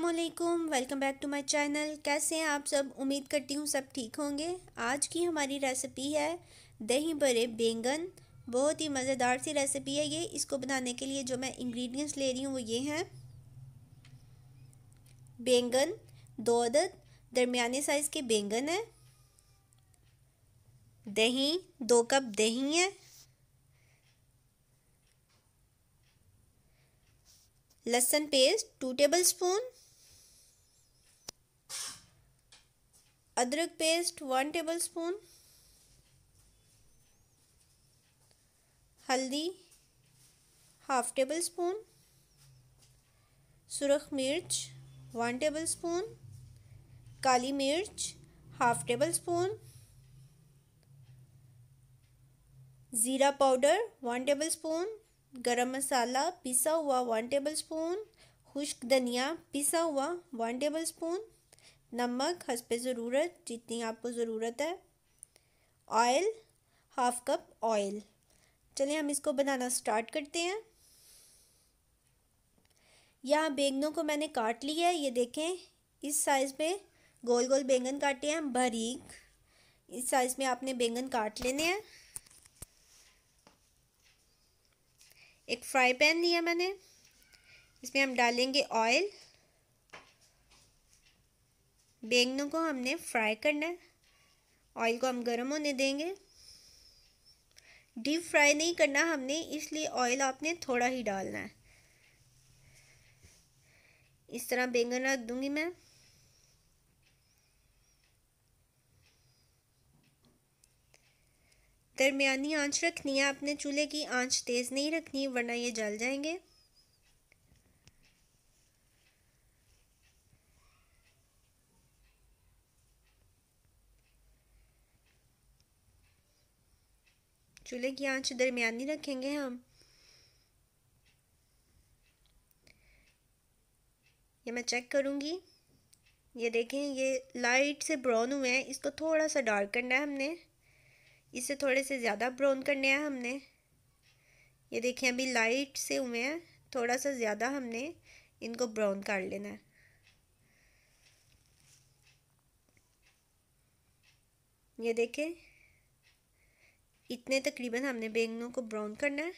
अस्सलामुअलैकुम, welcome back to my channel. कैसे हैं आप सब? उम्मीद करती हूँ सब ठीक होंगे। आज की हमारी रेसिपी है दही बड़े बैंगन। बहुत ही मज़ेदार सी रेसिपी है ये। इसको बनाने के लिए जो मैं इंग्रेडिएंट्स ले रही हूँ वो ये हैं। बैंगन 2 अदद, दरमियाने साइज़ के बैंगन है। दही 2 कप दही है। लहसुन पेस्ट 2 टेबल स्पून। अदरक पेस्ट 1 टेबल स्पून। हल्दी 1/2 टेबल स्पून। सुरख मिर्च 1 टेबल स्पून। काली मिर्च 1/2 टेबल स्पून। ज़ीरा पाउडर 1 टेबल स्पून। गरम मसाला पिसा हुआ 1 टेबल स्पून। खुश्क धनिया पिसा हुआ 1 टेबल स्पून। नमक हस्बे ज़रूरत, जितनी आपको ज़रूरत है। Oil 1/2 cup oil. चलिए हम इसको बनाना स्टार्ट करते हैं। यहाँ बैंगनों को मैंने काट लिया है, ये देखें इस साइज़ में गोल गोल बैंगन काटे हैं बारीक। इस साइज़ में आपने बैंगन काट लेने हैं। एक फ्राई पैन लिया मैंने, इसमें हम डालेंगे ऑयल। बैंगनों को हमने फ्राई करना है। ऑयल को हम गर्म होने देंगे। डीप फ्राई नहीं करना हमने, इसलिए ऑयल आपने थोड़ा ही डालना है। इस तरह बैंगन रख दूंगी मैं। दरमियानी आंच रखनी है आपने, चूल्हे की आंच तेज़ नहीं रखनी वरना ये जल जाएंगे। चूल्हे की आंच दरमियानी रखेंगे हम। ये मैं चेक करूँगी। ये देखें ये लाइट से ब्राउन हुए हैं, इसको थोड़ा सा डार्क करना है हमने। इससे थोड़े से ज़्यादा ब्राउन करने हैं हमने। ये देखें अभी लाइट से हुए हैं, थोड़ा सा ज़्यादा हमने इनको ब्राउन कर लेना है। ये देखें इतने तकरीबन हमने बैंगनों को ब्राउन करना है।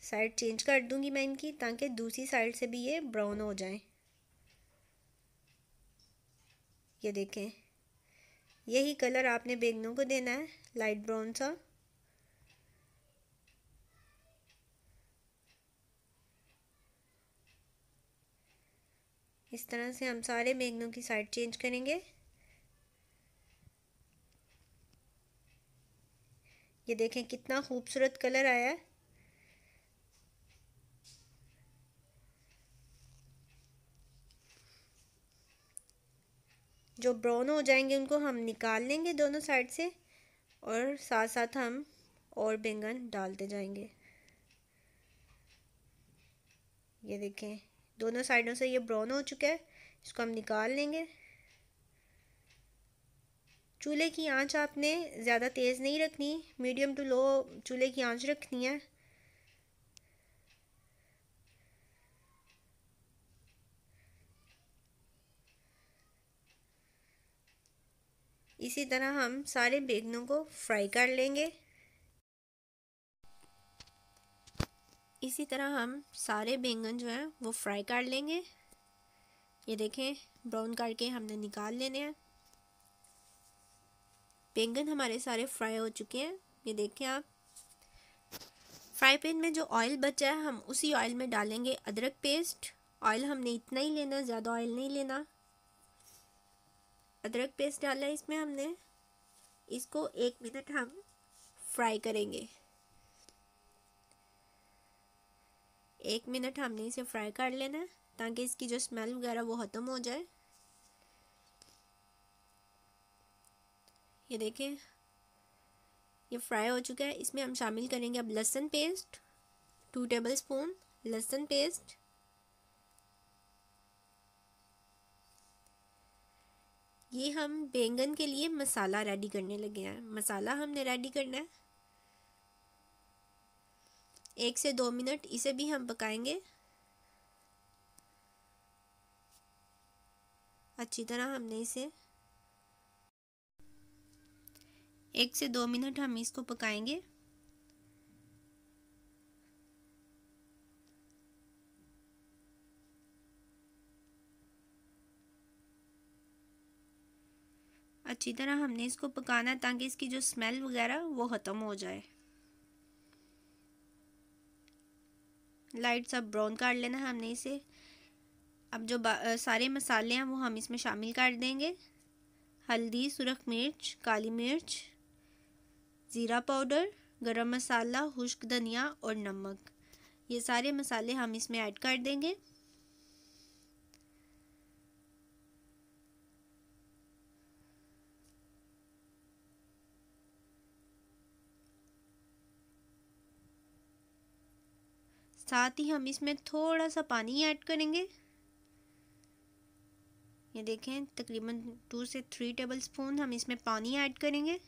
साइड चेंज कर दूंगी मैं इनकी, ताकि दूसरी साइड से भी ये ब्राउन हो जाएं। ये देखें यही कलर आपने बैंगनों को देना है, लाइट ब्राउन सा। इस तरह से हम सारे बैंगनों की साइड चेंज करेंगे। ये देखें कितना खूबसूरत कलर आया है। जो ब्राउन हो जाएंगे उनको हम निकाल लेंगे दोनों साइड से, और साथ साथ हम और बैंगन डालते जाएंगे। ये देखें दोनों साइडों से ये ब्राउन हो चुका है, इसको हम निकाल लेंगे। चूल्हे की आंच आपने ज़्यादा तेज़ नहीं रखनी, मीडियम टू लो चूल्हे की आंच रखनी है। इसी तरह हम सारे बैंगनों को फ्राई कर लेंगे। इसी तरह हम सारे बैंगन जो हैं वो फ्राई कर लेंगे। ये देखें ब्राउन करके हमने निकाल लेने हैं। बैंगन हमारे सारे फ्राई हो चुके हैं। ये देखें आप, फ्राई पैन में जो ऑयल बचा है हम उसी ऑयल में डालेंगे अदरक पेस्ट। ऑयल हमने इतना ही लेना, ज़्यादा ऑयल नहीं लेना। अदरक पेस्ट डाला है इसमें हमने। इसको 1 मिनट हम फ्राई करेंगे। 1 मिनट हमने इसे फ्राई कर लेना है, ताकि इसकी जो स्मेल वगैरह वो ख़त्म हो जाए। ये देखें ये फ्राई हो चुका है। इसमें हम शामिल करेंगे अब लहसुन पेस्ट 2 टेबल स्पून लहसुन पेस्ट। ये हम बैंगन के लिए मसाला रेडी करने लगे हैं। मसाला हमने रेडी करना है। 1 से 2 मिनट इसे भी हम पकाएंगे। अच्छी तरह हमने इसे 1 से 2 मिनट हम इसको पकाएंगे। अच्छी तरह हमने इसको पकाना है ताकि इसकी जो स्मेल वगैरह वो ख़त्म हो जाए। लाइट सा ब्राउन कर लेना है हमने इसे। अब जो सारे मसाले हैं वो हम इसमें शामिल कर देंगे। हल्दी, सुरख मिर्च, काली मिर्च, ज़ीरा पाउडर, गरम मसाला, खुश्क धनिया और नमक, ये सारे मसाले हम इसमें ऐड कर देंगे। साथ ही हम इसमें थोड़ा सा पानी ऐड करेंगे। ये देखें, तकरीबन 2 से 3 टेबलस्पून हम इसमें पानी ऐड करेंगे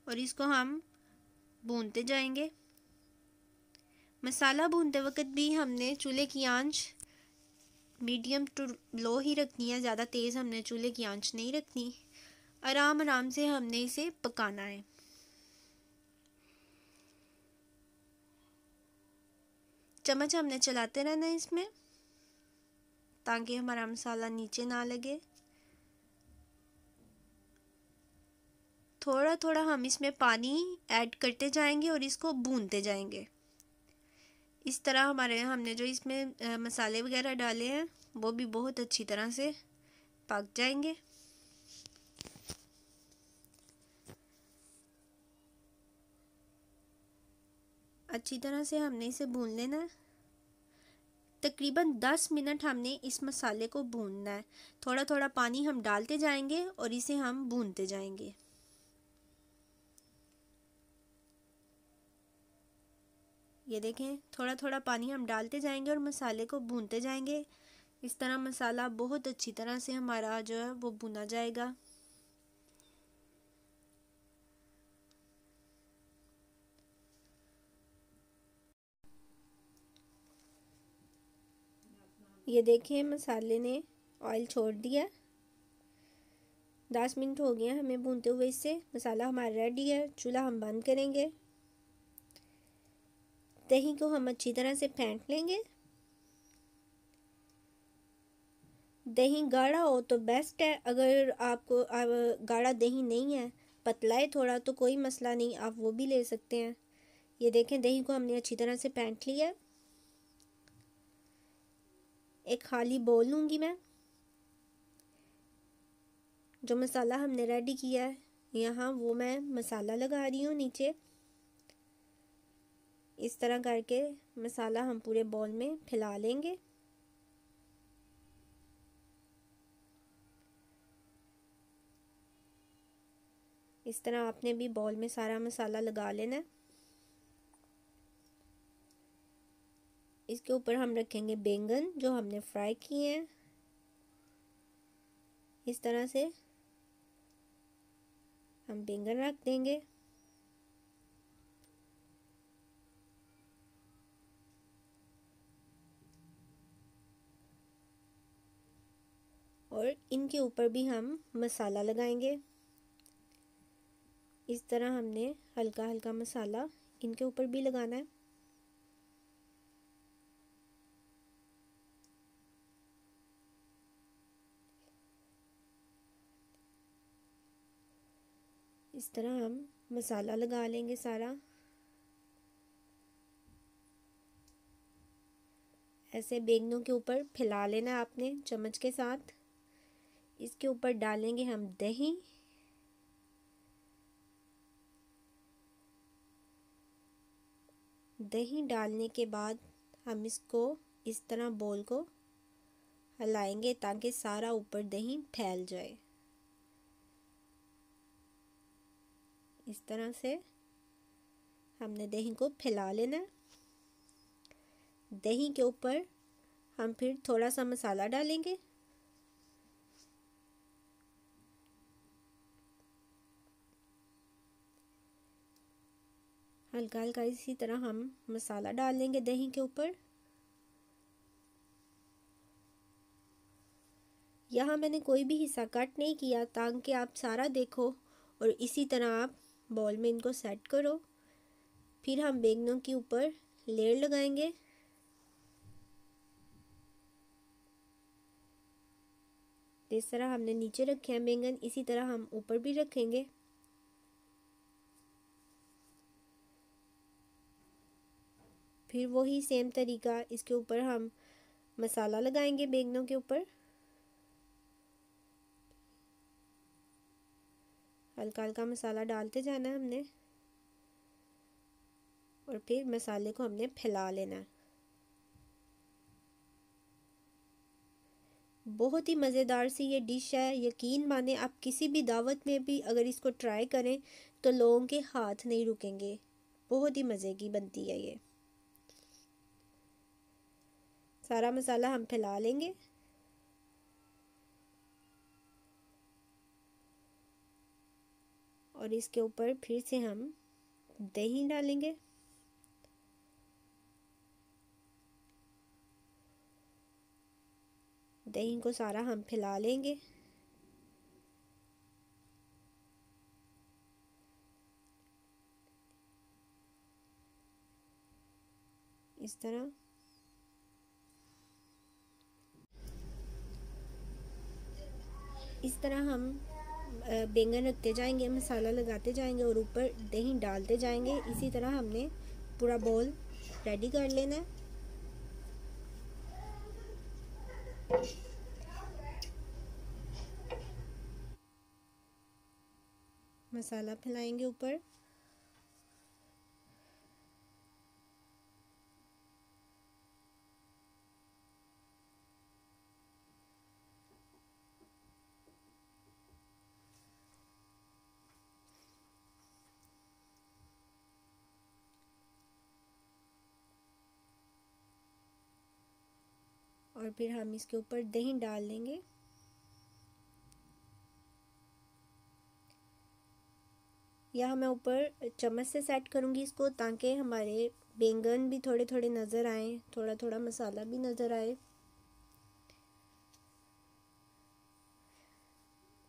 और इसको हम भूनते जाएंगे। मसाला भूनते वक्त भी हमने चूल्हे की आंच मीडियम टू लो ही रखनी है, ज़्यादा तेज़ हमने चूल्हे की आंच नहीं रखनी। आराम आराम से हमने इसे पकाना है। चम्मच हमने चलाते रहना है इसमें ताकि हमारा मसाला नीचे ना लगे। थोड़ा थोड़ा हम इसमें पानी ऐड करते जाएंगे और इसको भूनते जाएंगे। इस तरह हमारे हमने जो इसमें मसाले वगैरह डाले हैं वो भी बहुत अच्छी तरह से पक जाएंगे। अच्छी तरह से हमने इसे भून लेना है। तकरीबन 10 मिनट हमने इस मसाले को भूनना है। थोड़ा थोड़ा पानी हम डालते जाएंगे और इसे हम भूनते जाएंगे। ये देखें, थोड़ा थोड़ा पानी हम डालते जाएंगे और मसाले को भूनते जाएंगे। इस तरह मसाला बहुत अच्छी तरह से हमारा जो है वो भुना जाएगा। ये देखें, मसाले ने ऑयल छोड़ दिया। 10 मिनट हो गए हमें भूनते हुए। इससे मसाला हमारा रेडी है। चूल्हा हम बंद करेंगे। दही को हम अच्छी तरह से फेंट लेंगे। दही गाढ़ा हो तो बेस्ट है। अगर आपको गाढ़ा दही नहीं है, पतला है थोड़ा, तो कोई मसला नहीं, आप वो भी ले सकते हैं। ये देखें, दही को हमने अच्छी तरह से फेंट लिया। एक खाली बोल लूँगी मैं। जो मसाला हमने रेडी किया है यहाँ, वो मैं मसाला लगा रही हूँ नीचे। इस तरह करके मसाला हम पूरे बॉल में फैला लेंगे। इस तरह आपने भी बॉल में सारा मसाला लगा लेना है। इसके ऊपर हम रखेंगे बैंगन जो हमने फ्राई किए हैं। इस तरह से हम बैंगन रख देंगे। और इनके ऊपर भी हम मसाला लगाएंगे। इस तरह हमने हल्का हल्का मसाला इनके ऊपर भी लगाना है। इस तरह हम मसाला लगा लेंगे सारा। ऐसे बैंगनों के ऊपर फैला लेना है आपने चम्मच के साथ। इसके ऊपर डालेंगे हम दही। दही डालने के बाद हम इसको इस तरह बॉल को हिलाएंगे ताकि सारा ऊपर दही फैल जाए। इस तरह से हमने दही को फैला लेना है। दही के ऊपर हम फिर थोड़ा सा मसाला डालेंगे। हल्का हल्का इसी तरह हम मसाला डाल देंगे दही के ऊपर। यहाँ मैंने कोई भी हिस्सा कट नहीं किया ताकि आप सारा देखो, और इसी तरह आप बॉल में इनको सेट करो। फिर हम बैंगनों के ऊपर लेयर लगाएंगे। इस तरह हमने नीचे रखे हैं बैंगन, इसी तरह हम ऊपर भी रखेंगे। फिर वही सेम तरीका, इसके ऊपर हम मसाला लगाएंगे बैंगनों के ऊपर। हल्का हल्का मसाला डालते जाना है हमने, और फिर मसाले को हमने फैला लेना है। बहुत ही मज़ेदार सी ये डिश है, यकीन माने आप किसी भी दावत में भी अगर इसको ट्राई करें तो लोगों के हाथ नहीं रुकेंगे। बहुत ही मज़े की बनती है ये। सारा मसाला हम फैला लेंगे। और इसके ऊपर फिर से हम दही डालेंगे। दही को सारा हम फैला लेंगे। इस तरह हम बैंगन रखते जाएंगे, मसाला लगाते जाएंगे और ऊपर दही डालते जाएंगे। इसी तरह हमने पूरा बॉल रेडी कर लेना है। मसाला फैलाएंगे ऊपर। और फिर हम इसके ऊपर दही डाल देंगे। या मैं ऊपर चम्मच से सेट करूँगी इसको, ताकि हमारे बैंगन भी थोड़े थोड़े नज़र आए, थोड़ा थोड़ा मसाला भी नज़र आए।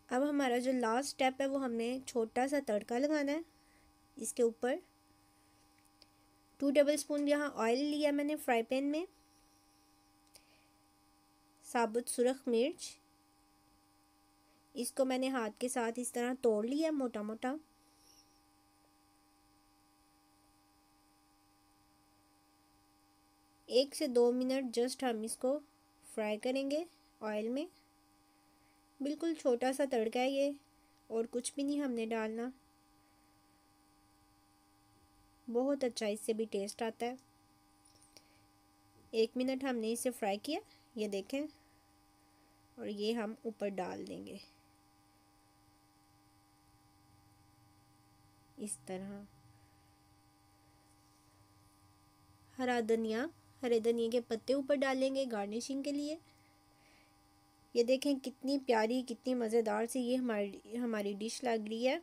अब हमारा जो लास्ट स्टेप है वो हमने छोटा सा तड़का लगाना है। इसके ऊपर 2 टेबलस्पून यहाँ ऑयल लिया मैंने फ्राई पैन में। साबुत सुरख मिर्च, इसको मैंने हाथ के साथ इस तरह तोड़ लिया मोटा मोटा। एक से 2 मिनट जस्ट हम इसको फ्राई करेंगे ऑयल में। बिल्कुल छोटा सा तड़का है ये, और कुछ भी नहीं हमने डालना। बहुत अच्छा इससे भी टेस्ट आता है। 1 मिनट हमने इसे फ्राई किया, ये देखें, और ये हम ऊपर डाल देंगे इस तरह। हरे धनिया के पत्ते ऊपर डालेंगे गार्निशिंग के लिए। ये देखें कितनी प्यारी, कितनी मज़ेदार सी ये हमारी डिश लग रही है।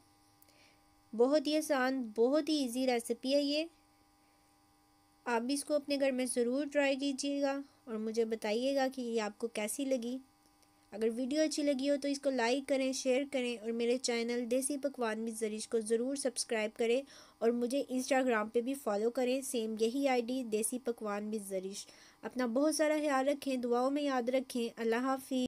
बहुत ही आसान, बहुत ही इजी रेसिपी है ये। आप भी इसको अपने घर में ज़रूर ट्राई कीजिएगा और मुझे बताइएगा कि ये आपको कैसी लगी। अगर वीडियो अच्छी लगी हो तो इसको लाइक करें, शेयर करें, और मेरे चैनल देसी पकवान विद ज़रीश को ज़रूर सब्सक्राइब करें, और मुझे इंस्टाग्राम पे भी फॉलो करें, सेम यही आईडी देसी पकवान विद ज़रीश। अपना बहुत सारा ख्याल रखें, दुआओं में याद रखें। अल्लाह हाफिज़।